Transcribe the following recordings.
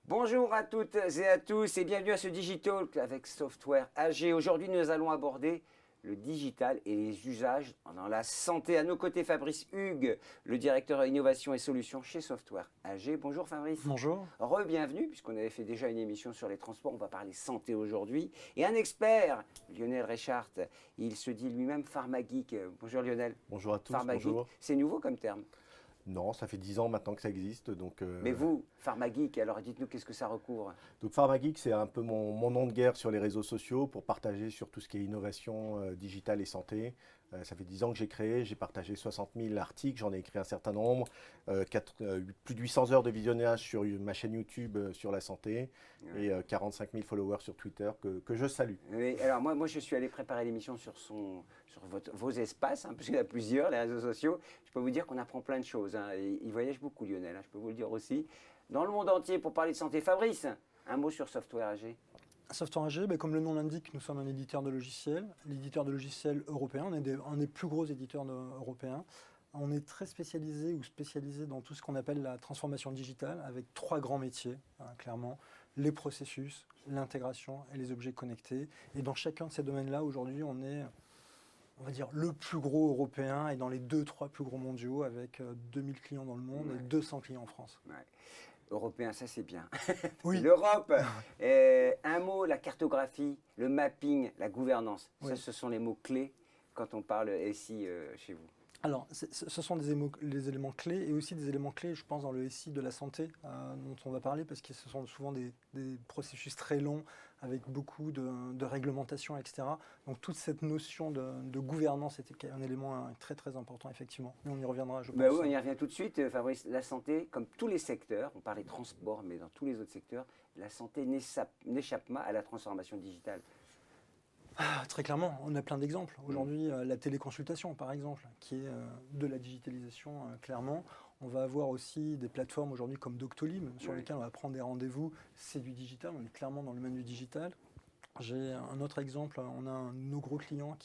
Bonjour à toutes et à tous et bienvenue à ce Digitalk avec Software AG. Aujourd'hui, nous allons aborder le digital et les usages dans la santé. À nos côtés, Fabrice Hugues, le directeur innovation et solutions chez Software AG. Bonjour Fabrice. Bonjour. Re-bienvenue, puisqu'on avait fait déjà une émission sur les transports. On va parler santé aujourd'hui. Et un expert, Lionel Reichart, il se dit lui-même pharmageek. Bonjour Lionel. Bonjour à tous, Pharmageek, bonjour. c'est nouveau comme terme. Non, ça fait 10 ans maintenant que ça existe. Mais vous, pharmageek, alors dites-nous qu'est-ce que ça recouvre? Donc PharmaGeek, c'est un peu mon nom de guerre sur les réseaux sociaux pour partager sur tout ce qui est innovation digitale et santé. Ça fait 10 ans que j'ai créé, j'ai partagé 60 000 articles, j'en ai écrit un certain nombre, plus de 800 heures de visionnage sur ma chaîne YouTube sur la santé et 45 000 followers sur Twitter que je salue. Oui, alors moi, je suis allé préparer l'émission sur vos espaces, hein, parce qu'il y en a plusieurs, les réseaux sociaux. Je peux vous dire qu'on apprend plein de choses. Hein. Il voyage beaucoup, Lionel, hein, je peux vous le dire aussi. Dans le monde entier, pour parler de santé. Fabrice, un mot sur Software AG. Software AG, comme le nom l'indique, nous sommes un éditeur de logiciels. L'éditeur de logiciels européen, on est un des plus gros éditeurs européens. On est très spécialisé dans tout ce qu'on appelle la transformation digitale, avec 3 grands métiers, hein, clairement. Les processus, l'intégration et les objets connectés. Et dans chacun de ces domaines-là, aujourd'hui, on est, on va dire, le plus gros européen et dans les 2-3 plus gros mondiaux, avec 2000 clients dans le monde et 200 clients en France. Ouais. Européen, ça c'est bien. Oui. L'Europe, un mot, la cartographie, le mapping, la gouvernance. Oui. Ça, ce sont les mots clés quand on parle SI chez vous. Alors, ce sont les éléments clés et aussi des éléments clés, je pense, dans le SI de la santé dont on va parler parce que ce sont souvent des processus très longs avec beaucoup de réglementation, etc. Donc, toute cette notion de gouvernance est un élément très, très important, effectivement. Mais on y reviendra, je pense. Oui, on y revient tout de suite, Fabrice. La santé, comme tous les secteurs, on parlait transport, mais dans tous les autres secteurs, la santé n'échappe pas à la transformation digitale. Très clairement, on a plein d'exemples. Aujourd'hui, la téléconsultation, par exemple, qui est de la digitalisation, clairement. On va avoir aussi des plateformes aujourd'hui comme Doctolib, sur lesquelles on va prendre des rendez-vous. C'est du digital, on est clairement dans le domaine du digital. J'ai un autre exemple, on a un de nos gros clients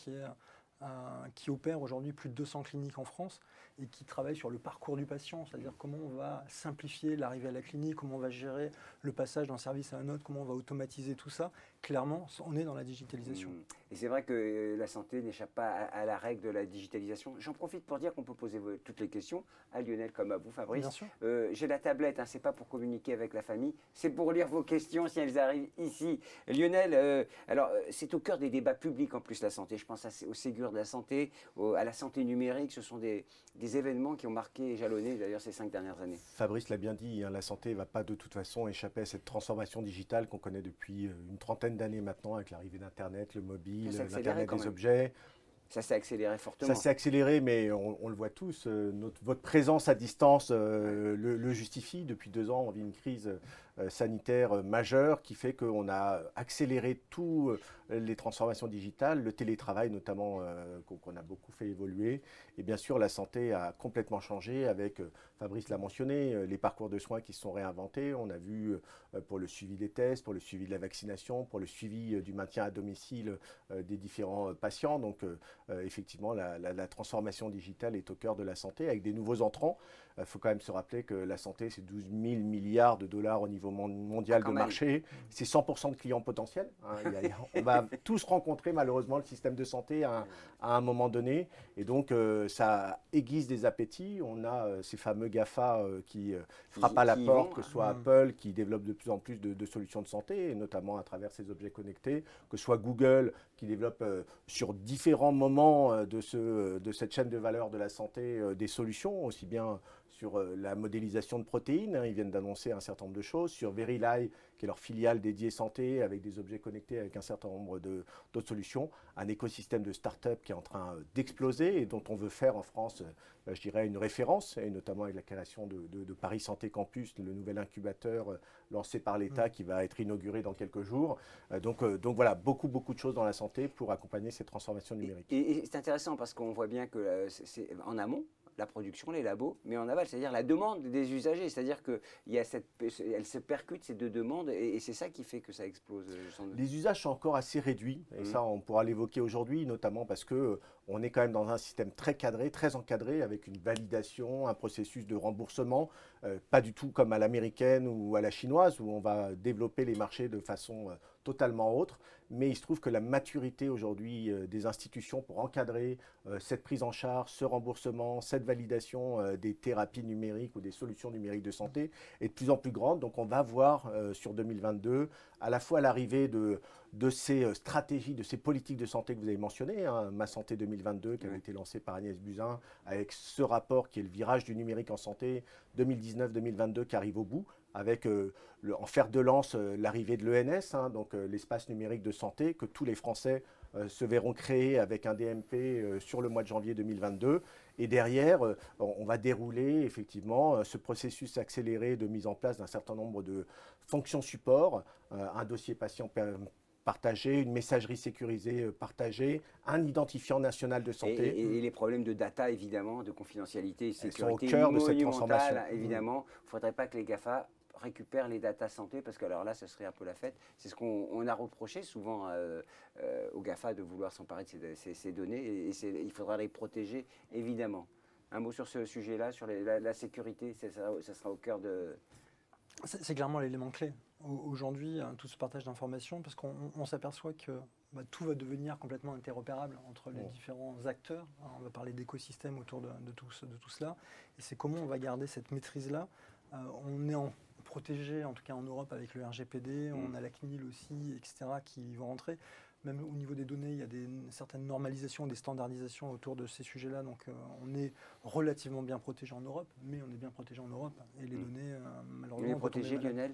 qui opère aujourd'hui plus de 200 cliniques en France et qui travaille sur le parcours du patient, c'est-à-dire comment on va simplifier l'arrivée à la clinique, comment on va gérer le passage d'un service à un autre, comment on va automatiser tout ça. Clairement, on est dans la digitalisation. Et c'est vrai que la santé n'échappe pas à la règle de la digitalisation. J'en profite pour dire qu'on peut poser toutes les questions à Lionel comme à vous, Fabrice. Bien sûr. J'ai la tablette, hein, c'est pas pour communiquer avec la famille, c'est pour lire vos questions si elles arrivent ici. Lionel, alors c'est au cœur des débats publics en plus la santé. Je pense au Ségur de la santé, à la santé numérique. Ce sont des événements qui ont marqué et jalonné d'ailleurs ces 5 dernières années. Fabrice l'a bien dit, hein, la santé ne va pas de toute façon échapper à cette transformation digitale qu'on connaît depuis une trentaine d'années maintenant avec l'arrivée d'Internet, le mobile, l'Internet des objets. Ça s'est accéléré fortement. Ça s'est accéléré, mais on le voit tous. Votre présence à distance le justifie. Depuis 2 ans, on vit une crise sanitaire majeure qui fait qu'on a accéléré toutes les transformations digitales, le télétravail notamment qu'on a beaucoup fait évoluer. Et bien sûr, la santé a complètement changé avec, Fabrice l'a mentionné, les parcours de soins qui se sont réinventés. On a vu pour le suivi des tests, pour le suivi de la vaccination, pour le suivi du maintien à domicile des différents patients. Donc, effectivement, la transformation digitale est au cœur de la santé avec des nouveaux entrants. Il faut quand même se rappeler que la santé, c'est 12 000 milliards de dollars au niveau mondial de marché. C'est 100% de clients potentiels. Hein. On va tous rencontrer malheureusement le système de santé à un moment donné. Et donc, ça aiguise des appétits. On a ces fameux GAFA qui frappent à la porte, que ce soit Apple qui développe de plus en plus de solutions de santé, et notamment à travers ses objets connectés, que ce soit Google qui développe sur différents moments de cette chaîne de valeur de la santé des solutions, aussi bien sur la modélisation de protéines, hein, ils viennent d'annoncer un certain nombre de choses, sur Verily, qui est leur filiale dédiée santé, avec des objets connectés, avec un certain nombre d'autres solutions, un écosystème de start-up qui est en train d'exploser et dont on veut faire en France, je dirais, une référence, et notamment avec la création de Paris Santé Campus, le nouvel incubateur lancé par l'État qui va être inauguré dans quelques jours. Donc voilà, beaucoup de choses dans la santé pour accompagner cette transformation numérique. Et c'est intéressant parce qu'on voit bien que c'est en amont, la production, les labos, mais en aval, c'est-à-dire la demande des usagers. C'est-à-dire qu'elle se percute ces deux demandes et c'est ça qui fait que ça explose. Sans doute. Les usages sont encore assez réduits, et ça on pourra l'évoquer aujourd'hui, notamment parce que on est quand même dans un système très cadré, très encadré, avec une validation, un processus de remboursement, pas du tout comme à l'américaine ou à la chinoise, où on va développer les marchés de façon totalement autre. Mais il se trouve que la maturité aujourd'hui des institutions pour encadrer cette prise en charge, ce remboursement, cette validation des thérapies numériques ou des solutions numériques de santé est de plus en plus grande. Donc on va voir sur 2022 à la fois l'arrivée de ces stratégies, de ces politiques de santé que vous avez mentionnées, hein, Ma Santé 2022 qui avait été lancée par Agnès Buzyn, avec ce rapport qui est le virage du numérique en santé 2019-2022 qui arrive au bout, avec en fer de lance l'arrivée de l'ENS, hein, donc l'espace numérique de santé, que tous les Français se verront créer avec un DMP sur le mois de janvier 2022. Et derrière, on va dérouler effectivement ce processus accéléré de mise en place d'un certain nombre de fonctions support, un dossier patient partagé, une messagerie sécurisée partagée, un identifiant national de santé. Et les problèmes de data, évidemment, de confidentialité et sécurité sont au cœur de cette transformation. Évidemment. Il ne faudrait pas que les GAFA récupèrent les data santé, parce que alors là, ce serait un peu la fête. C'est ce qu'on a reproché souvent aux GAFA de vouloir s'emparer de ces données, et il faudra les protéger, évidemment. Un mot sur ce sujet-là, sur la sécurité, ça sera au cœur de... C'est clairement l'élément clé. Aujourd'hui, tout ce partage d'informations, parce qu'on s'aperçoit que tout va devenir complètement interopérable entre les différents acteurs. On va parler d'écosystème autour de tout cela. Et c'est comment on va garder cette maîtrise-là. On est protégé, en tout cas en Europe, avec le RGPD. On a la CNIL aussi, etc., qui vont rentrer. Même au niveau des données, il y a certaines normalisations, des standardisations autour de ces sujets-là. Donc on est relativement bien protégé en Europe, mais on est bien protégé en Europe. Et les données, malheureusement... On est protégé, Lionel ?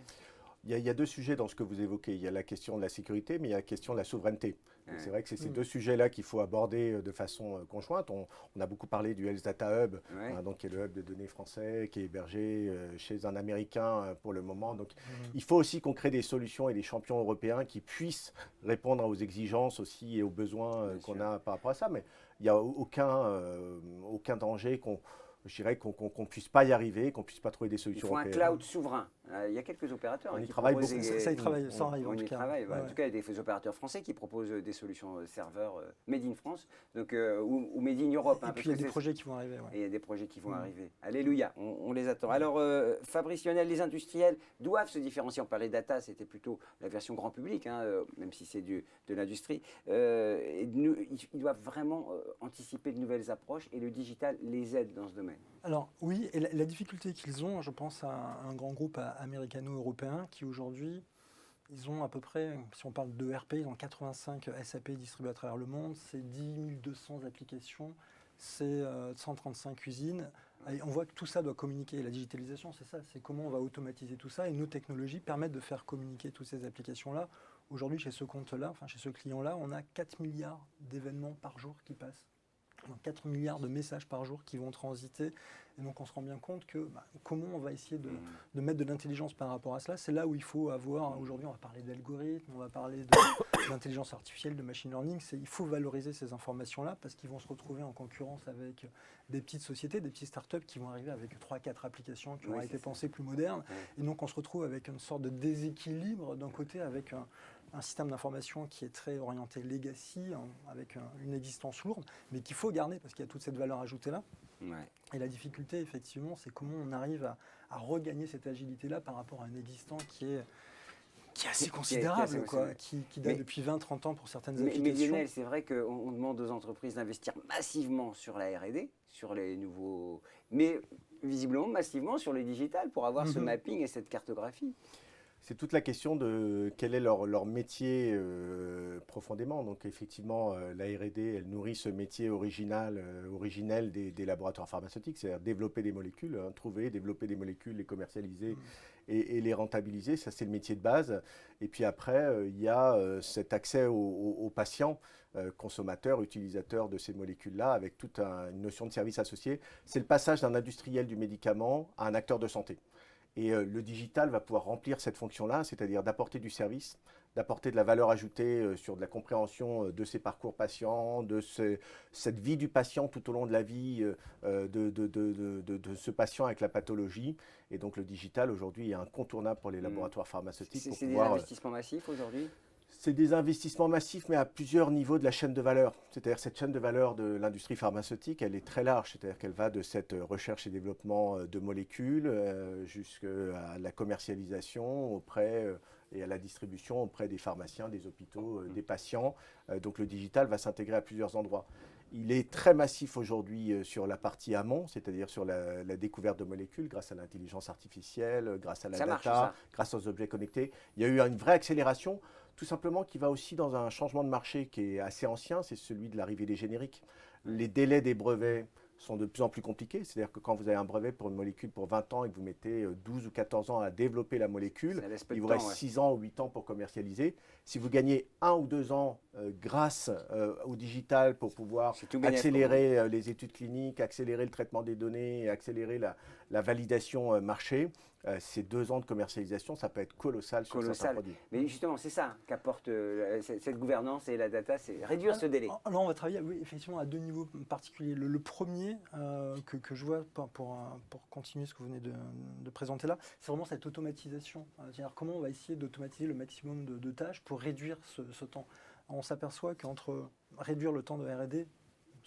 Il y a deux sujets dans ce que vous évoquez. Il y a la question de la sécurité, mais il y a la question de la souveraineté. C'est vrai que c'est ces deux sujets-là qu'il faut aborder de façon conjointe. On a beaucoup parlé du Health Data Hub, donc, qui est le hub de données français, qui est hébergé chez un Américain pour le moment. Donc, il faut aussi qu'on crée des solutions et des champions européens qui puissent répondre aux exigences aussi et aux besoins qu'on a par rapport à ça. Mais il n'y a aucun danger je dirais qu'on ne puisse pas y arriver, qu'on ne puisse pas trouver des solutions européennes. Il faut un cloud souverain. Il y a quelques opérateurs qui travaillent beaucoup. Ça y travaille, ça arrive en tout cas. En tout cas, il y a des opérateurs français qui proposent des solutions serveurs made in France, donc, ou made in Europe. Et puis il y a des projets qui vont arriver. Et il y a des projets qui vont arriver. Alléluia, on les attend. Alors, Fabrice Lionel, les industriels doivent se différencier. On parlait data, c'était plutôt la version grand public, même si c'est de l'industrie. Ils doivent vraiment anticiper de nouvelles approches et le digital les aide dans ce domaine. Alors oui, et la difficulté qu'ils ont, je pense à un grand groupe américano-européen qui aujourd'hui, ils ont à peu près, si on parle de ERP, ils ont 85 SAP distribués à travers le monde, c'est 10 200 applications, c'est 135 usines. Et on voit que tout ça doit communiquer. Et la digitalisation, c'est ça, c'est comment on va automatiser tout ça. Et nos technologies permettent de faire communiquer toutes ces applications-là. Aujourd'hui, chez ce compte-là, chez ce client-là, on a 4 milliards d'événements par jour qui passent. 4 milliards de messages par jour qui vont transiter. Et donc on se rend bien compte que comment on va essayer de mettre de l'intelligence par rapport à cela. C'est là où il faut avoir, aujourd'hui on va parler d'algorithmes, on va parler d'intelligence artificielle, de machine learning. Il faut valoriser ces informations-là parce qu'ils vont se retrouver en concurrence avec des petites sociétés, des petites startups qui vont arriver avec 3-4 applications qui auront été pensées plus modernes. Et donc on se retrouve avec une sorte de déséquilibre d'un côté avec un système d'information qui est très orienté legacy, avec une existence lourde, mais qu'il faut garder parce qu'il y a toute cette valeur ajoutée-là. Et la difficulté, effectivement, c'est comment on arrive à regagner cette agilité-là par rapport à un existant qui est assez considérable, qui date depuis 20-30 ans pour certaines applications. Mais Lionel, c'est vrai qu'on demande aux entreprises d'investir massivement sur la R&D, sur les nouveaux... mais visiblement massivement sur le digital pour avoir ce mapping et cette cartographie. C'est toute la question de quel est leur métier profondément. Donc effectivement, la R&D, elle nourrit ce métier originel des laboratoires pharmaceutiques, c'est-à-dire développer des molécules, trouver, développer des molécules, les commercialiser et les rentabiliser. Ça, c'est le métier de base. Et puis après, il y a cet accès aux patients, consommateurs, utilisateurs de ces molécules-là, avec toute une notion de service associé. C'est le passage d'un industriel du médicament à un acteur de santé. Et le digital va pouvoir remplir cette fonction-là, c'est-à-dire d'apporter du service, d'apporter de la valeur ajoutée sur de la compréhension de ses parcours patients, cette vie du patient tout au long de la vie de ce patient avec la pathologie. Et donc le digital aujourd'hui est incontournable pour les laboratoires pharmaceutiques pour C'est des pouvoir... investissements massifs aujourd'hui? C'est des investissements massifs, mais à plusieurs niveaux de la chaîne de valeur. C'est-à-dire cette chaîne de valeur de l'industrie pharmaceutique, elle est très large. C'est-à-dire qu'elle va de cette recherche et développement de molécules jusqu'à la commercialisation et à la distribution auprès des pharmaciens, des hôpitaux, des patients. Donc le digital va s'intégrer à plusieurs endroits. Il est très massif aujourd'hui sur la partie amont, c'est-à-dire sur la découverte de molécules grâce à l'intelligence artificielle, grâce à la data, grâce aux objets connectés. Il y a eu une vraie accélération, tout simplement qui va aussi dans un changement de marché qui est assez ancien, c'est celui de l'arrivée des génériques. Les délais des brevets sont de plus en plus compliqués, c'est-à-dire que quand vous avez un brevet pour une molécule pour 20 ans et que vous mettez 12 ou 14 ans à développer la molécule, il vous reste 6 ans ou 8 ans pour commercialiser. Si vous gagnez 1 ou 2 ans grâce au digital pour pouvoir accélérer les études cliniques, accélérer le traitement des données, accélérer la validation marché, ces 2 ans de commercialisation, ça peut être colossal sur certains produits. Mais justement, c'est ça qu'apporte cette gouvernance et la data, c'est réduire ce délai. Alors on va travailler effectivement à 2 niveaux particuliers. Le premier que je vois pour continuer ce que vous venez de présenter là, c'est vraiment cette automatisation. C'est-à-dire comment on va essayer d'automatiser le maximum de tâches pour réduire ce temps. On s'aperçoit qu'entre réduire le temps de R&D,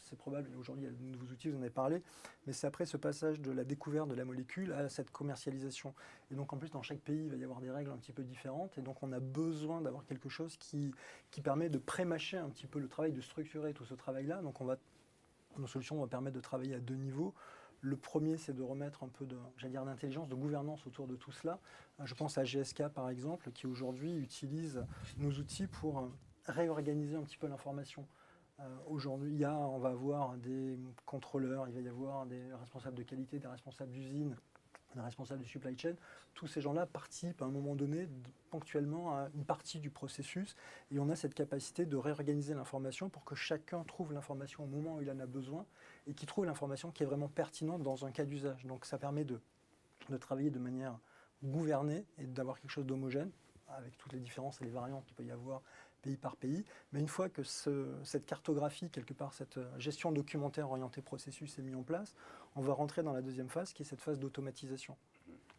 c'est probable, aujourd'hui il y a de nouveaux outils, vous en avez parlé, mais c'est après ce passage de la découverte de la molécule à cette commercialisation. Et donc en plus dans chaque pays il va y avoir des règles un petit peu différentes, et donc on a besoin d'avoir quelque chose qui permet de pré-mâcher un petit peu le travail, de structurer tout ce travail-là. Donc nos solutions vont permettre de travailler à 2 niveaux. Le premier, c'est de remettre un peu d'intelligence, de gouvernance autour de tout cela. Je pense à GSK par exemple, qui aujourd'hui utilise nos outils pour réorganiser un petit peu l'information. Aujourd'hui, on va avoir des contrôleurs, il va y avoir des responsables de qualité, des responsables d'usine, des responsables de supply chain. Tous ces gens-là participent à un moment donné, ponctuellement, à une partie du processus. Et on a cette capacité de réorganiser l'information pour que chacun trouve l'information au moment où il en a besoin et qu'il trouve l'information qui est vraiment pertinente dans un cas d'usage. Donc ça permet de travailler de manière gouvernée et d'avoir quelque chose d'homogène, avec toutes les différences et les variantes qu'il peut y avoir pays par pays. Mais une fois que cette cartographie, quelque part, cette gestion documentaire orientée processus est mise en place, on va rentrer dans la deuxième phase, qui est cette phase d'automatisation.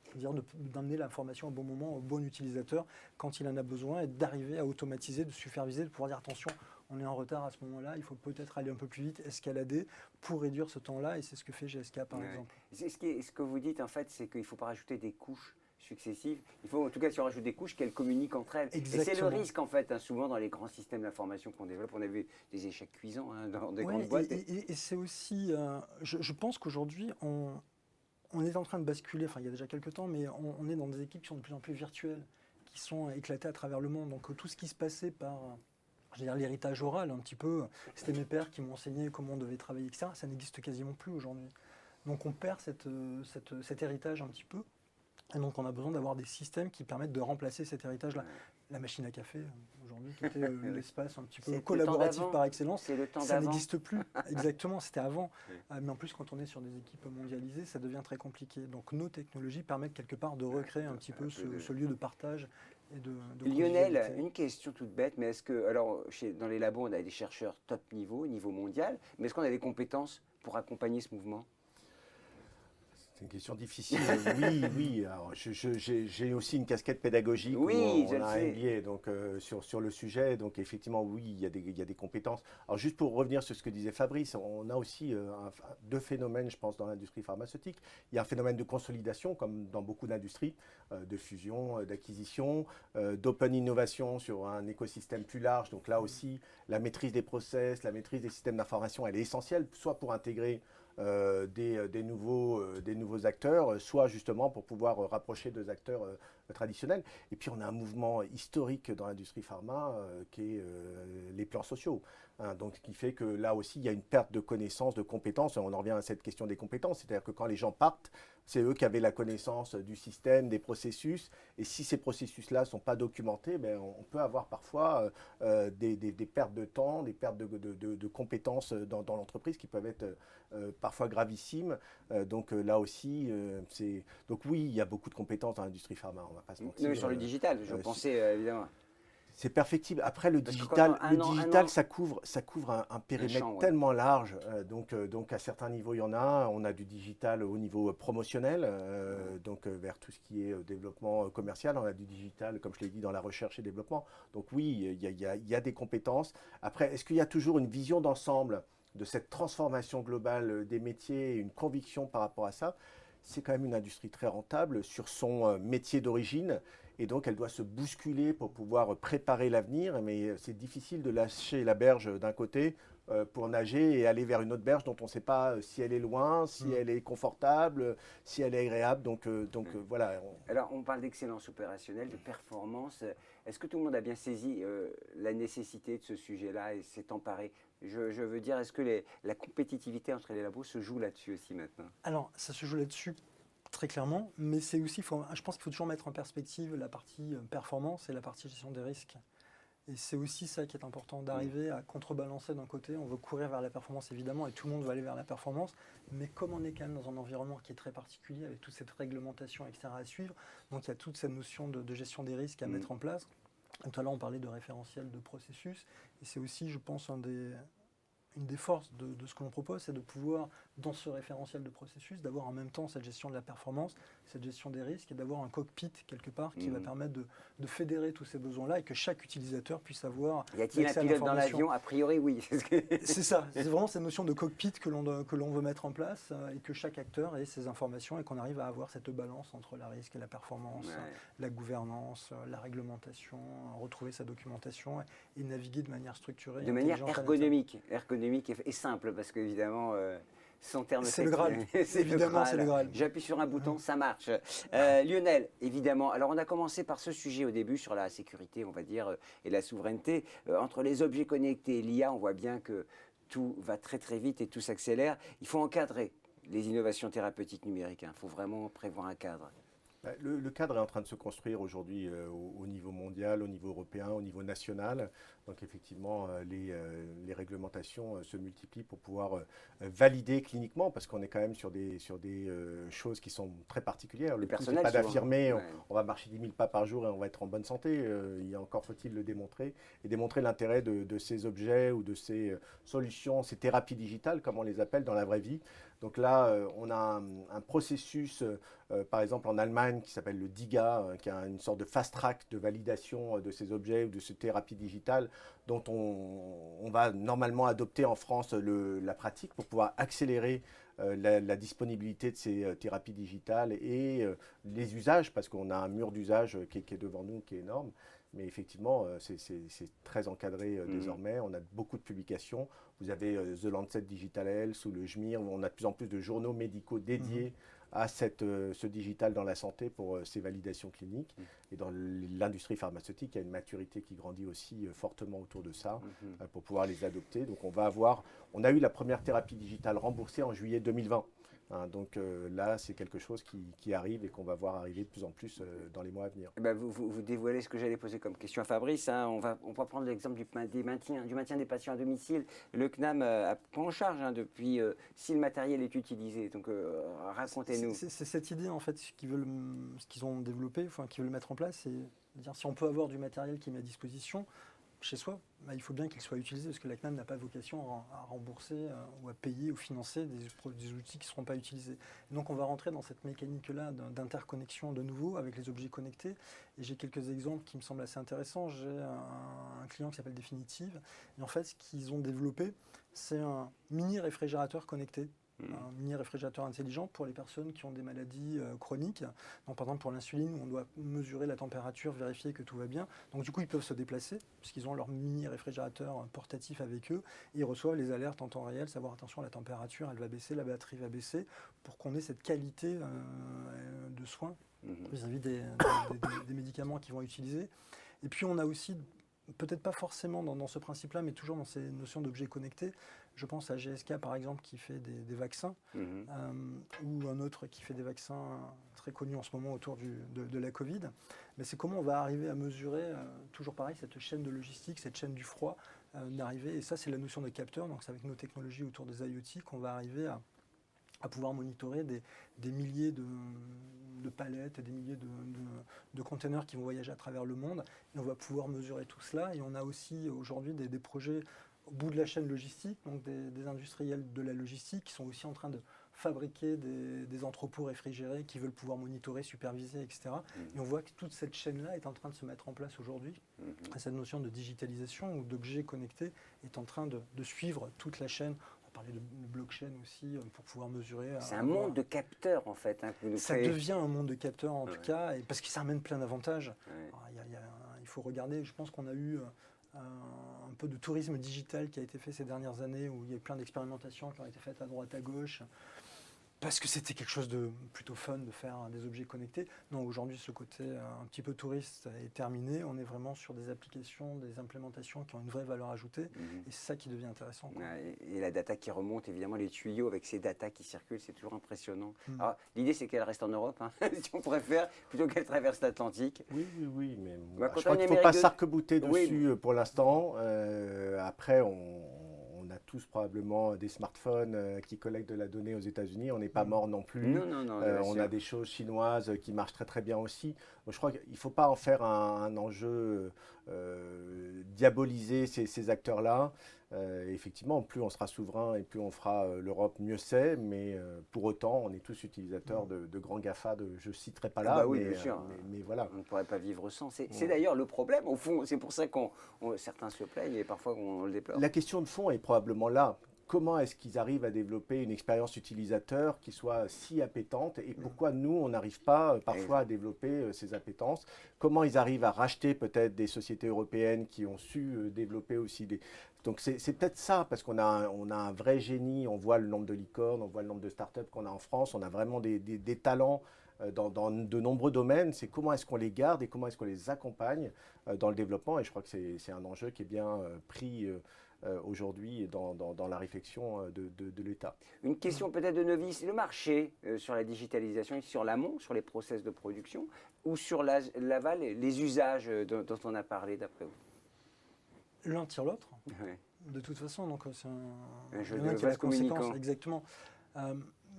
C'est-à-dire d'amener l'information au bon moment, au bon utilisateur, quand il en a besoin, et d'arriver à automatiser, de superviser, de pouvoir dire attention, on est en retard à ce moment-là, il faut peut-être aller un peu plus vite, escalader, pour réduire ce temps-là, et c'est ce que fait GSK par exemple. Ce que vous dites en fait, c'est qu'il ne faut pas rajouter des couches successives. Il faut en tout cas, si on rajoute des couches, qu'elles communiquent entre elles. Exactement. Et c'est le risque en fait, souvent dans les grands systèmes d'information qu'on développe, on a vu des échecs cuisants dans des grandes boîtes. Et c'est aussi, je pense qu'aujourd'hui, on est en train de basculer, enfin il y a déjà quelques temps, mais on est dans des équipes qui sont de plus en plus virtuelles, qui sont éclatées à travers le monde. Donc tout ce qui se passait par l'héritage oral, un petit peu, c'était mes pères qui m'ont enseigné comment on devait travailler, etc. Ça n'existe quasiment plus aujourd'hui. Donc on perd cet héritage un petit peu. Et donc on a besoin d'avoir des systèmes qui permettent de remplacer cet héritage-là. La machine à café, aujourd'hui, qui était l'espace un petit peu collaboratif par excellence, ça n'existe plus. Exactement, c'était avant. Mais en plus, quand on est sur des équipes mondialisées, ça devient très compliqué. Donc nos technologies permettent quelque part de recréer un petit peu ce lieu de partage et de Lionel, une question toute bête, mais est-ce que, alors dans les labos, on a des chercheurs top niveau mondial, mais est-ce qu'on a des compétences pour accompagner ce mouvement ? C'est une question difficile. Oui. Alors, j'ai aussi une casquette pédagogique. Oui, on a un MBA donc, sur le sujet. Donc, effectivement, oui, il y a des compétences. Alors, juste pour revenir sur ce que disait Fabrice, on a aussi 2 phénomènes, je pense, dans l'industrie pharmaceutique. Il y a un phénomène de consolidation, comme dans beaucoup d'industries, de fusion, d'acquisition, d'open innovation sur un écosystème plus large. Donc, là aussi, la maîtrise des process, la maîtrise des systèmes d'information, elle est essentielle, soit pour intégrer des nouveaux acteurs, soit justement pour pouvoir rapprocher 2 acteurs traditionnels. Et puis on a un mouvement historique dans l'industrie pharma qui est les plans sociaux. Donc, ce qui fait que là aussi, il y a une perte de connaissances, de compétences. On en revient à cette question des compétences. C'est-à-dire que quand les gens partent, C'est eux qui avaient la connaissance du système, des processus. Et si ces processus-là ne sont pas documentés, ben, on peut avoir parfois des pertes de temps, des pertes de compétences dans l'entreprise qui peuvent être parfois gravissimes. Donc là aussi, donc oui, il y a beaucoup de compétences dans l'industrie pharma, on ne va pas se mentir. Non, sur le digital, je pensais évidemment. C'est perfectible. Après, le Parce que digital, quand ça couvre un périmètre champ, ouais. tellement large. Donc, à certains niveaux, il y en a. On a du digital au niveau promotionnel, donc vers tout ce qui est développement commercial. On a du digital, comme je l'ai dit, dans la recherche et développement. Donc oui, il y a des compétences. Après, est-ce qu'il y a toujours une vision d'ensemble de cette transformation globale des métiers et une conviction par rapport à ça? C'est quand même une industrie très rentable sur son métier d'origine. Et donc, elle doit se bousculer pour pouvoir préparer l'avenir. Mais c'est difficile de lâcher la berge d'un côté pour nager et aller vers une autre berge dont on ne sait pas si elle est loin, si elle est confortable, si elle est agréable. Donc voilà. Alors, on parle d'excellence opérationnelle, de performance. Est-ce que tout le monde a bien saisi la nécessité de ce sujet-là et s'est emparé? Je veux dire, est-ce que la compétitivité entre les labos se joue là-dessus aussi maintenant? Alors, ça se joue là-dessus très clairement, mais c'est aussi, je pense qu'il faut toujours mettre en perspective la partie performance et la partie gestion des risques. Et c'est aussi ça qui est important, d'arriver à contrebalancer d'un côté. On veut courir vers la performance évidemment, et tout le monde va aller vers la performance, mais comme on est quand même dans un environnement qui est très particulier, avec toute cette réglementation, etc. à suivre, donc il y a toute cette notion de gestion des risques à mettre en place. Tout à l'heure, on parlait de référentiel de processus, et c'est aussi, je pense, une des forces de ce que l'on propose, c'est de pouvoir, dans ce référentiel de processus, d'avoir en même temps cette gestion de la performance, cette gestion des risques, et d'avoir un cockpit quelque part qui va permettre de fédérer tous ces besoins-là et que chaque utilisateur puisse avoir. Y a-t-il un pilote dans l'avion? A priori, oui. C'est ça, c'est vraiment cette notion de cockpit que l'on veut mettre en place et que chaque acteur ait ces informations et qu'on arrive à avoir cette balance entre la risque et la performance, la gouvernance, la réglementation, retrouver sa documentation et naviguer de manière structurée. De manière ergonomique et simple, parce qu'évidemment, son terme c'est le Graal. Évidemment, c'est le Graal. J'appuie sur un bouton, ça marche. Lionel, évidemment, alors on a commencé par ce sujet au début sur la sécurité, on va dire, et la souveraineté. Entre les objets connectés et l'IA, on voit bien que tout va très très vite et tout s'accélère. Il faut encadrer les innovations thérapeutiques numériques. Il faut vraiment prévoir un cadre. Le cadre est en train de se construire aujourd'hui au niveau mondial, au niveau européen, au niveau national. Donc effectivement, les réglementations se multiplient pour pouvoir valider cliniquement, parce qu'on est quand même sur des choses qui sont très particulières. Le but n'est pas d'affirmer on va marcher 10 000 pas par jour et on va être en bonne santé. Il y a encore faut-il le démontrer et démontrer l'intérêt de ces objets ou de ces solutions, ces thérapies digitales, comme on les appelle dans la vraie vie. Donc là, on a un processus, par exemple en Allemagne, qui s'appelle le DIGA, qui a une sorte de fast-track de validation de ces objets ou de ces thérapies digitales, dont on va normalement adopter en France la pratique pour pouvoir accélérer la disponibilité de ces thérapies digitales et les usages, parce qu'on a un mur d'usage qui est devant nous, qui est énorme. Mais effectivement, c'est très encadré désormais. On a beaucoup de publications. Vous avez The Lancet Digital Health ou le JMIR, où on a de plus en plus de journaux médicaux dédiés à ce digital dans la santé pour ces validations cliniques. Et dans l'industrie pharmaceutique, il y a une maturité qui grandit aussi fortement autour de ça pour pouvoir les adopter. Donc on a eu la première thérapie digitale remboursée en juillet 2020. Donc là, c'est quelque chose qui arrive et qu'on va voir arriver de plus en plus dans les mois à venir. Vous dévoilez ce que j'allais poser comme question à Fabrice. On va prendre l'exemple du maintien des patients à domicile. Le CNAM prend en charge depuis si le matériel est utilisé. Donc racontez-nous. C'est cette idée en fait qu'ils ont développé, qu'ils veulent mettre en place, c'est de dire si on peut avoir du matériel qui est mis à disposition chez soi, il faut bien qu'il soit utilisé, parce que la CNAM n'a pas vocation à rembourser ou à payer ou financer des outils qui ne seront pas utilisés. Et donc on va rentrer dans cette mécanique-là d'interconnexion de nouveau avec les objets connectés. Et j'ai quelques exemples qui me semblent assez intéressants. J'ai un client qui s'appelle Définitive. Et en fait, ce qu'ils ont développé, c'est un mini réfrigérateur connecté. Un mini réfrigérateur intelligent pour les personnes qui ont des maladies chroniques. Donc, par exemple, pour l'insuline, on doit mesurer la température, vérifier que tout va bien. Donc, du coup, ils peuvent se déplacer, puisqu'ils ont leur mini réfrigérateur portatif avec eux, et ils reçoivent les alertes en temps réel, savoir attention, la température, elle va baisser, la batterie va baisser, pour qu'on ait cette qualité de soins vis-à-vis des médicaments qu'ils vont utiliser. Et puis, on a aussi, peut-être pas forcément dans ce principe-là, mais toujours dans ces notions d'objets connectés, Je pense à GSK par exemple qui fait des vaccins, ou un autre qui fait des vaccins très connus en ce moment autour de la Covid. Mais c'est comment on va arriver à mesurer, toujours pareil, cette chaîne de logistique, cette chaîne du froid, d'arriver, et ça c'est la notion de capteur, donc c'est avec nos technologies autour des IoT qu'on va arriver à pouvoir monitorer des milliers de palettes, des milliers de containers qui vont voyager à travers le monde. Et on va pouvoir mesurer tout cela. Et on a aussi aujourd'hui des projets au bout de la chaîne logistique, donc des industriels de la logistique qui sont aussi en train de fabriquer des entrepôts réfrigérés qui veulent pouvoir monitorer, superviser, etc. Et on voit que toute cette chaîne-là est en train de se mettre en place aujourd'hui. Et cette notion de digitalisation ou d'objets connectés est en train de suivre toute la chaîne. Parler de blockchain aussi pour pouvoir mesurer. C'est un monde de capteurs en fait. Ça devient un monde de capteurs en tout cas, et parce que ça amène plein d'avantages. Il faut regarder, je pense qu'on a eu un peu de tourisme digital qui a été fait ces dernières années, où il y a eu plein d'expérimentations qui ont été faites à droite à gauche, parce que c'était quelque chose de plutôt fun de faire des objets connectés. Non, aujourd'hui, ce côté un petit peu touriste est terminé. On est vraiment sur des applications, des implémentations qui ont une vraie valeur ajoutée. Et c'est ça qui devient intéressant. Et la data qui remonte, évidemment, les tuyaux avec ces datas qui circulent, c'est toujours impressionnant. Alors, l'idée, c'est qu'elle reste en Europe, si on préfère, plutôt qu'elle traverse l'Atlantique. Oui, mais je crois qu'il ne faut pas s'arc-bouter dessus pour l'instant. Après, on a tous probablement des smartphones qui collectent de la donnée aux États-Unis. On n'est pas mort non plus. Non, on a des choses chinoises qui marchent très très bien aussi. Donc, je crois qu'il ne faut pas en faire un enjeu, diaboliser ces acteurs-là. Effectivement, plus on sera souverain et plus on fera l'Europe, mieux c'est. Mais pour autant, on est tous utilisateurs de grands GAFA. Je ne citerai pas là, mais voilà. On ne pourrait pas vivre sans. C'est d'ailleurs le problème, au fond. C'est pour ça que certains se plaignent et parfois on le déplore. La question de fond est probablement là. Comment est-ce qu'ils arrivent à développer une expérience utilisateur qui soit si appétante, et pourquoi nous, on n'arrive pas parfois à développer ces appétences? Comment ils arrivent à racheter peut-être des sociétés européennes qui ont su développer aussi des... Donc c'est peut-être ça, parce qu'on a un vrai génie, on voit le nombre de licornes, on voit le nombre de startups qu'on a en France, on a vraiment des talents dans de nombreux domaines. C'est comment est-ce qu'on les garde et comment est-ce qu'on les accompagne dans le développement, et je crois que c'est un enjeu qui est bien pris aujourd'hui dans la réflexion de l'État. Une question peut-être de novice, le marché sur la digitalisation, sur l'amont, sur les process de production, ou sur l'aval, les usages dont on a parlé d'après vous? L'un tire l'autre, de toute façon, donc c'est un jeu de vase communicant. Exactement.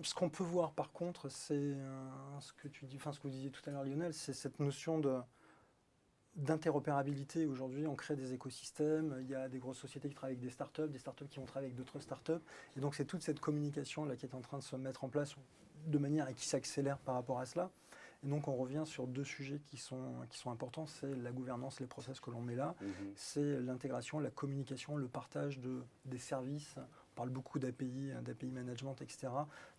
Ce qu'on peut voir par contre, c'est ce que vous disiez tout à l'heure Lionel, c'est cette notion d'interopérabilité. Aujourd'hui, on crée des écosystèmes, il y a des grosses sociétés qui travaillent avec des startups qui vont travailler avec d'autres startups, et donc c'est toute cette communication là qui est en train de se mettre en place de manière et qui s'accélère par rapport à cela. Et donc on revient sur deux sujets qui sont importants, c'est la gouvernance, les process que l'on met là, c'est l'intégration, la communication, le partage des services. On parle beaucoup d'API management, etc.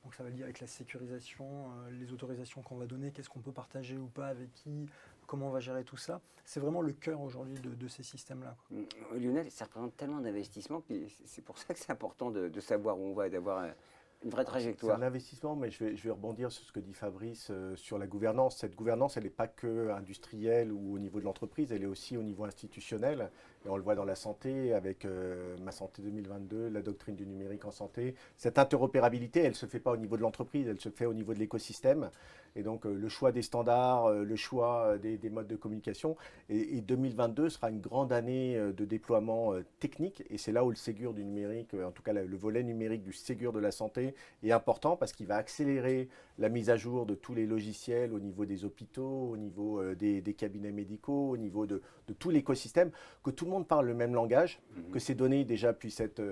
Donc ça va lier avec la sécurisation, les autorisations qu'on va donner, qu'est-ce qu'on peut partager ou pas, avec qui, comment on va gérer tout ça. C'est vraiment le cœur aujourd'hui de ces systèmes-là. Lionel, ça représente tellement d'investissements que c'est pour ça que c'est important de savoir où on va et d'avoir une vraie trajectoire. C'est un investissement, mais je vais rebondir sur ce que dit Fabrice sur la gouvernance. Cette gouvernance, elle n'est pas que industrielle ou au niveau de l'entreprise, elle est aussi au niveau institutionnel. Et on le voit dans la santé avec Ma Santé 2022, la doctrine du numérique en santé. Cette interopérabilité, elle ne se fait pas au niveau de l'entreprise, elle se fait au niveau de l'écosystème. Et donc le choix des standards, le choix des modes de communication. Et 2022 sera une grande année de déploiement technique. Et c'est là où le Ségur du numérique, en tout cas le volet numérique du Ségur de la santé est important, parce qu'il va accélérer la mise à jour de tous les logiciels au niveau des hôpitaux, au niveau des cabinets médicaux, au niveau de tout l'écosystème, que tout le monde parle le même langage, que ces données déjà puissent être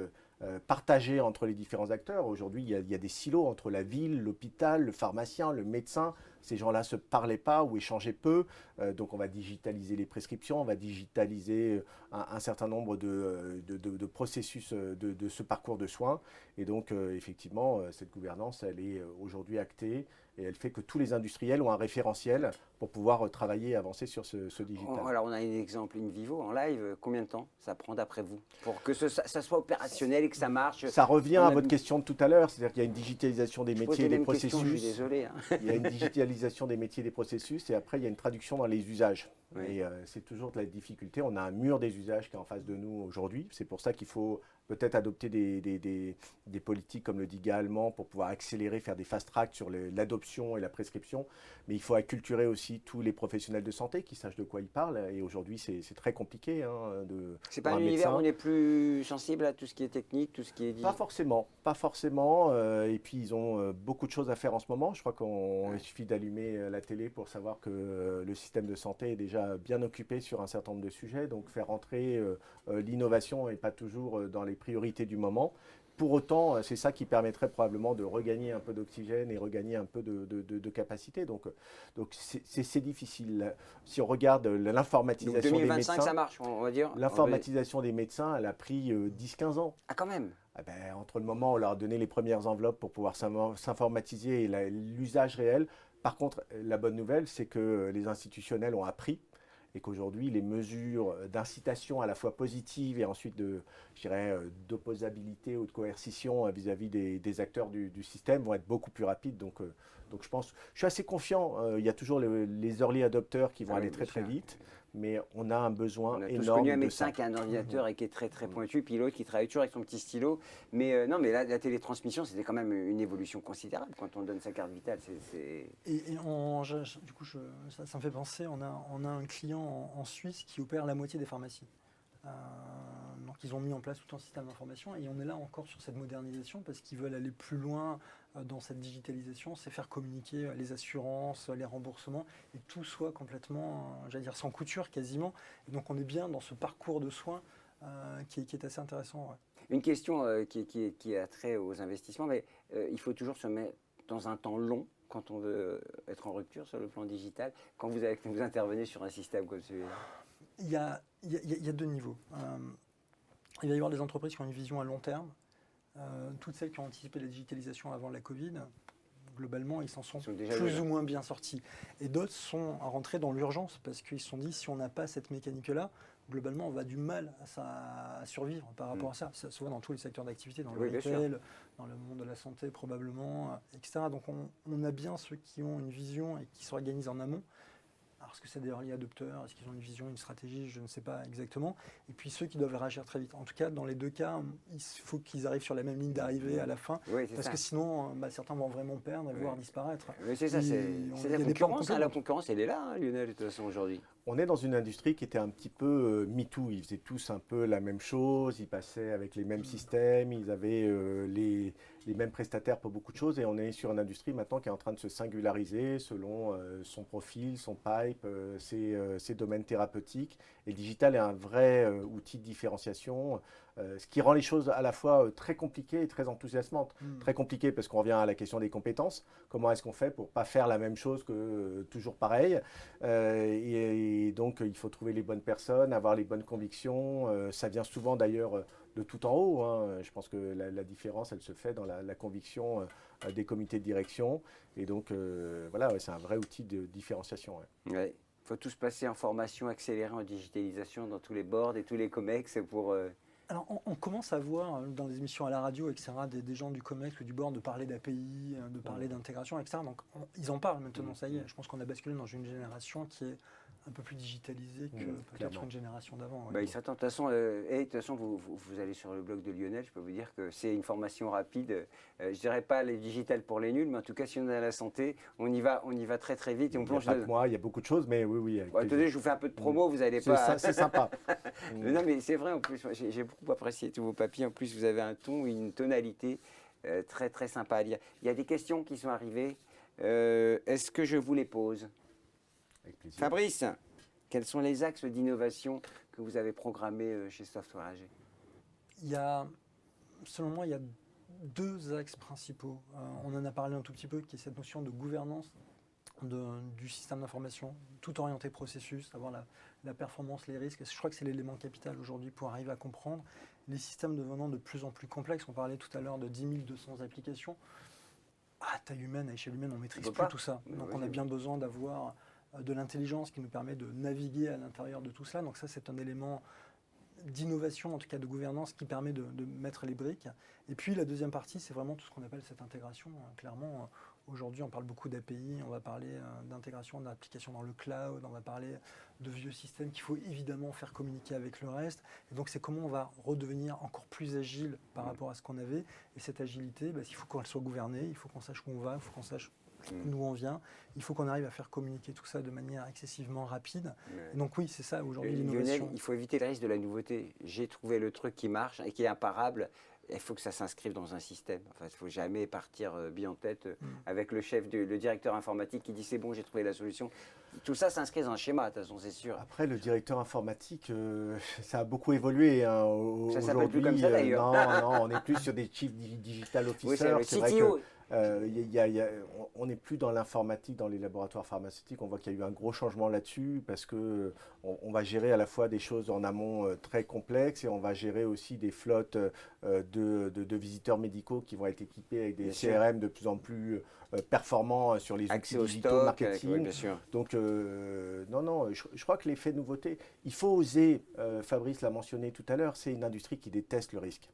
partagées entre les différents acteurs. Aujourd'hui, il y a des silos entre la ville, l'hôpital, le pharmacien, le médecin. Ces gens-là ne se parlaient pas ou échangeaient peu. Donc on va digitaliser les prescriptions, on va digitaliser un certain nombre de processus de ce parcours de soins. Et donc effectivement, cette gouvernance, elle est aujourd'hui actée, et elle fait que tous les industriels ont un référentiel pour pouvoir travailler et avancer sur ce digital. Alors on a un exemple in vivo, en live. Combien de temps ça prend d'après vous pour que ça soit opérationnel et que ça marche? Ça revient à votre question de tout à l'heure, c'est-à-dire qu'il y a une digitalisation des métiers et des processus. Je suis désolé. Il y a une digitalisation des métiers et des processus, et après il y a une traduction dans les usages. Oui. Et c'est toujours de la difficulté. On a un mur des usages qui est en face de nous aujourd'hui. C'est pour ça qu'il faut peut-être adopter des politiques comme le DIGA allemand pour pouvoir accélérer, faire des fast-tracks sur l'adoption et la prescription. Mais il faut acculturer aussi tous les professionnels de santé qui sachent de quoi ils parlent. Et aujourd'hui, c'est très compliqué C'est pour pas un un univers où médecin. on est plus sensible à tout ce qui est technique, tout ce qui est dit. Pas forcément, pas forcément. Et puis ils ont beaucoup de choses à faire en ce moment. Je crois Ouais. il suffit d'allumer la télé pour savoir que le système de santé est déjà bien occupé sur un certain nombre de sujets. Donc faire entrer l'innovation n'est pas toujours dans les priorités du moment. Pour autant, c'est ça qui permettrait probablement de regagner un peu d'oxygène et regagner un peu de capacité. Donc c'est difficile. Si on regarde Donc l'informatisation des 2025, ça médecins, marche, on va dire. l'informatisation des médecins, elle a pris 10-15 ans. Ah, quand même. Ah ben, entre le moment où on leur a donné les premières enveloppes pour pouvoir s'informatiser et l'usage réel. Par contre, la bonne nouvelle, c'est que les institutionnels ont appris et qu'aujourd'hui, les mesures d'incitation à la fois positive et ensuite je dirais, d'opposabilité ou de coercition vis-à-vis des acteurs du système vont être beaucoup plus rapides. Donc je suis assez confiant. Il y a toujours les early adopters qui vont Ah aller oui, très bien très sûr. vite, mais on a un besoin On a tous connu un énorme de médecin ça. qui a un ordinateur et qui est très très pointu, puis l'autre qui travaille toujours avec son petit stylo. Mais non, mais la télétransmission, c'était quand même une évolution considérable quand on donne sa carte vitale. Du coup, ça me fait penser, on a un client en Suisse qui opère la moitié des pharmacies. Euh, donc ils ont mis en place tout un système d'information et on est là encore sur cette modernisation parce qu'ils veulent aller plus loin dans cette digitalisation, c'est faire communiquer les assurances, les remboursements et tout soit complètement, j'allais dire sans couture quasiment. Et donc on est bien dans ce parcours de soins qui est assez intéressant. Ouais. Une question qui a trait aux investissements, mais il faut toujours se mettre dans un temps long quand on veut être en rupture sur le plan digital, quand vous intervenez sur un système comme celui-là. Il y a deux niveaux. Il va y avoir des entreprises qui ont une vision à long terme. Toutes celles qui ont anticipé la digitalisation avant la Covid, globalement, ils s'en sont déjà plus ou moins bien sortis. Et d'autres sont rentrés dans l'urgence parce qu'ils se sont dit, si on n'a pas cette mécanique-là, globalement, on va du mal à survivre par rapport à ça. Ça se voit dans tous les secteurs d'activité, dans le Oui, bien sûr. retail, dans le monde de la santé probablement, etc. Donc on a bien ceux qui ont une vision et qui s'organisent en amont. Alors, est-ce que c'est des early adopters? Est-ce qu'ils ont une vision, une stratégie? Je ne sais pas exactement. Et puis ceux qui doivent réagir très vite. En tout cas, dans les deux cas, il faut qu'ils arrivent sur la même ligne d'arrivée à la fin. Oui, c'est Parce ça. que sinon, certains vont vraiment perdre et voire disparaître. Oui, c'est ça, c'est Il la y a des concurrence. plans La concurrence, elle est là, Lionel, de toute façon, aujourd'hui. On est dans une industrie qui était un petit peu MeToo. Ils faisaient tous un peu la même chose, ils passaient avec les mêmes systèmes, ils avaient les mêmes prestataires pour beaucoup de choses. Et on est sur une industrie maintenant qui est en train de se singulariser selon son profil, son pipe, ses domaines thérapeutiques. Et le digital est un vrai outil de différenciation, ce qui rend les choses à la fois très compliquées et très enthousiasmantes. Très compliqué parce qu'on revient à la question des compétences. Comment est-ce qu'on fait pour ne pas faire la même chose que toujours pareil et donc, il faut trouver les bonnes personnes, avoir les bonnes convictions. Ça vient souvent d'ailleurs de tout en haut. Hein. Je pense que la différence, elle se fait dans la conviction des comités de direction. Et donc, voilà, ouais, c'est un vrai outil de différenciation. Ouais. Ouais. Il faut tous passer en formation accélérée en digitalisation dans tous les boards et tous les COMEX pour... Alors, on commence à voir dans des émissions à la radio, etc., des gens du COMEX ou du board de parler d'API, de parler d'intégration, etc. Donc, ils en parlent maintenant, ça y est. Je pense qu'on a basculé dans une génération qui est un peu plus digitalisée que peut-être une génération d'avant. Ouais. Bah, il s'attend. De toute façon, vous allez sur le blog de Lionel, je peux vous dire que c'est une formation rapide. Je dirais pas les digitales pour les nuls, mais en tout cas, si on est à la santé, on y va très très vite et on plonge. Il n'y a pas que moi, il y a beaucoup de choses, mais oui. Bon, attendez, je vous fais un peu de promo, vous n'allez pas. C'est sympa. Non, mais c'est vrai, en plus, j'ai beaucoup apprécié tous vos papiers. En plus, vous avez un ton, une tonalité très très sympa à lire. Il y a des questions qui sont arrivées. Est-ce que je vous les pose? Avec plaisir. Fabrice, quels sont les axes d'innovation que vous avez programmés chez Software AG? Selon moi, il y a deux axes principaux. On en a parlé un tout petit peu, qui est cette notion de gouvernance du système d'information, tout orienté processus, savoir la performance, les risques. Je crois que c'est l'élément capital aujourd'hui pour arriver à comprendre les systèmes devenant de plus en plus complexes. On parlait tout à l'heure de 10 200 applications. À taille humaine, à échelle humaine, on ne maîtrise plus tout ça. Donc on a bien besoin d'avoir de l'intelligence qui nous permet de naviguer à l'intérieur de tout cela. Donc ça, c'est un élément d'innovation, en tout cas de gouvernance, qui permet de mettre les briques. Et puis la deuxième partie, c'est vraiment tout ce qu'on appelle cette intégration. Clairement, Aujourd'hui, on parle beaucoup d'API, on va parler d'intégration d'applications dans le cloud, on va parler de vieux systèmes qu'il faut évidemment faire communiquer avec le reste. Et donc, c'est comment on va redevenir encore plus agile par rapport à ce qu'on avait. Et cette agilité, il faut qu'elle soit gouvernée, il faut qu'on sache où on va, il faut qu'on sache d'où on vient. Il faut qu'on arrive à faire communiquer tout ça de manière excessivement rapide. Et donc oui, c'est ça aujourd'hui l'innovation. Lionel, il faut éviter le risque de la nouveauté. J'ai trouvé le truc qui marche et qui est imparable. Il faut que ça s'inscrive dans un système. Enfin, il ne faut jamais partir bien en tête avec le chef, le directeur informatique qui dit c'est bon, j'ai trouvé la solution. Tout ça s'inscrit dans un schéma, de toute façon, c'est sûr. Après, le directeur informatique, ça a beaucoup évolué. Hein, ça s'appelle plus comme ça d'ailleurs. Non, on est plus sur des chief digital officers. Oui, c'est le c'est vrai CTO. on n'est plus dans l'informatique, dans les laboratoires pharmaceutiques. On voit qu'il y a eu un gros changement là-dessus parce que on va gérer à la fois des choses en amont très complexes et on va gérer aussi des flottes de visiteurs médicaux qui vont être équipés avec des CRM de plus en plus performants sur les outils digitaux marketing. Bien sûr. Donc, je crois que l'effet de nouveauté, il faut oser, Fabrice l'a mentionné tout à l'heure, c'est une industrie qui déteste le risque,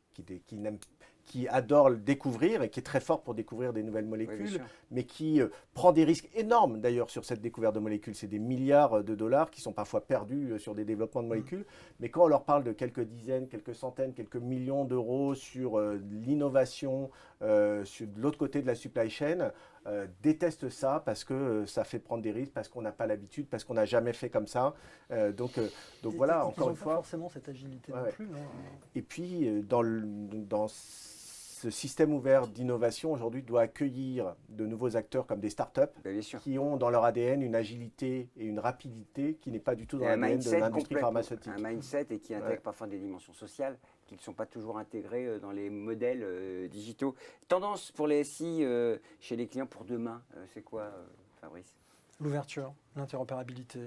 qui adore le découvrir et qui est très fort pour découvrir des nouvelles molécules, mais qui prend des risques énormes d'ailleurs sur cette découverte de molécules. C'est des milliards de dollars qui sont parfois perdus sur des développements de molécules. Mais quand on leur parle de quelques dizaines, quelques centaines, quelques millions d'euros sur l'innovation, sur de l'autre côté de la supply chain, détestent ça parce que ça fait prendre des risques, parce qu'on n'a pas l'habitude, parce qu'on n'a jamais fait comme ça. Donc voilà, encore une fois. Pas forcément cette agilité non plus. Et puis, dans ce système ouvert d'innovation aujourd'hui doit accueillir de nouveaux acteurs comme des startups qui ont dans leur ADN une agilité et une rapidité qui n'est pas du tout dans l'ADN de l'industrie pharmaceutique. Un mindset et qui intègre parfois des dimensions sociales qui ne sont pas toujours intégrées dans les modèles digitaux. Tendance pour les SI chez les clients pour demain, c'est quoi Fabrice ? L'ouverture, l'interopérabilité,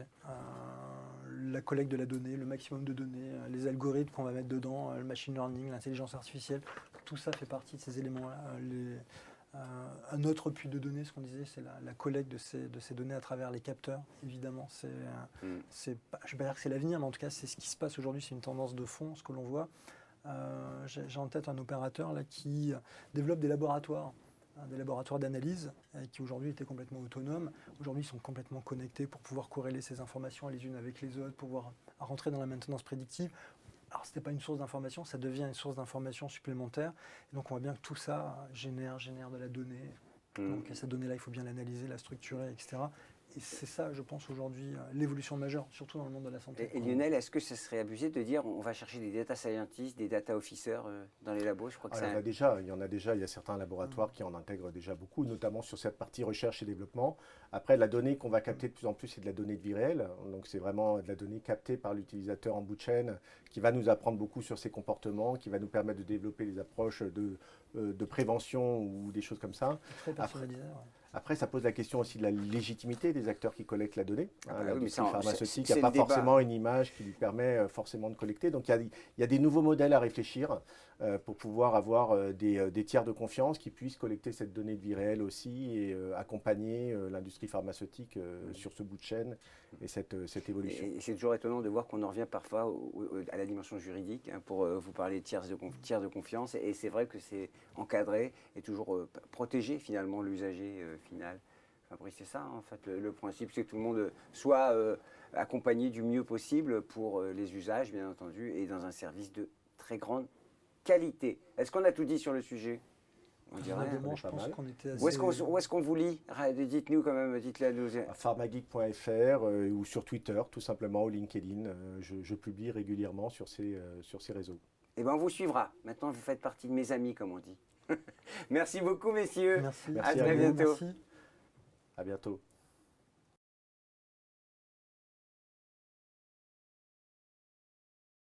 la collecte de la donnée, le maximum de données, les algorithmes qu'on va mettre dedans, le machine learning, l'intelligence artificielle, tout ça fait partie de ces éléments-là. Un autre puits de données, ce qu'on disait, c'est la collecte de ces données à travers les capteurs. Évidemment, je ne vais pas dire que c'est l'avenir, mais en tout cas, c'est ce qui se passe aujourd'hui, c'est une tendance de fond, ce que l'on voit. J'ai en tête un opérateur là, qui développe des laboratoires d'analyse qui aujourd'hui étaient complètement autonomes. Aujourd'hui, ils sont complètement connectés pour pouvoir corréler ces informations les unes avec les autres, pour pouvoir rentrer dans la maintenance prédictive. Alors, ce n'était pas une source d'information, ça devient une source d'information supplémentaire. Et donc, on voit bien que tout ça génère de la donnée. Donc, cette donnée-là, il faut bien l'analyser, la structurer, etc. Et c'est ça, je pense, aujourd'hui, l'évolution majeure, surtout dans le monde de la santé. Et Lionel, est-ce que ce serait abusé de dire on va chercher des data scientists, des data officers dans les labos ? Je crois que il y en a déjà, il y a certains laboratoires qui en intègrent déjà beaucoup, notamment sur cette partie recherche et développement. Après, la donnée qu'on va capter de plus en plus, c'est de la donnée de vie réelle. Donc, c'est vraiment de la donnée captée par l'utilisateur en bout de chaîne qui va nous apprendre beaucoup sur ses comportements, qui va nous permettre de développer des approches de prévention ou des choses comme ça. Très personnalisé, Après, ça pose la question aussi de la légitimité des acteurs qui collectent la donnée. L'industrie pharmaceutique n'a pas forcément une image qui lui permet forcément de collecter. Donc, il y a des nouveaux modèles à réfléchir pour pouvoir avoir des tiers de confiance qui puissent collecter cette donnée de vie réelle aussi et accompagner l'industrie pharmaceutique sur ce bout de chaîne et cette évolution. Et c'est toujours étonnant de voir qu'on en revient parfois à la dimension juridique pour vous parler de tiers de confiance. Et c'est vrai que c'est encadré et toujours protéger finalement l'usager final. Fabrice, c'est ça en fait le principe, c'est que tout le monde soit accompagné du mieux possible pour les usages bien entendu et dans un service de très grande qualité. Est-ce qu'on a tout dit sur le sujet ? On dirait. Je pense qu'on était assez... Où est-ce qu'on vous lit ? Dites-nous quand même, dites-le à nous. À pharmageek.fr ou sur Twitter, tout simplement, ou LinkedIn. Je publie régulièrement sur ces réseaux. Eh bien, on vous suivra. Maintenant, vous faites partie de mes amis, comme on dit. Merci beaucoup, messieurs. Merci. À très bientôt. Merci. À bientôt.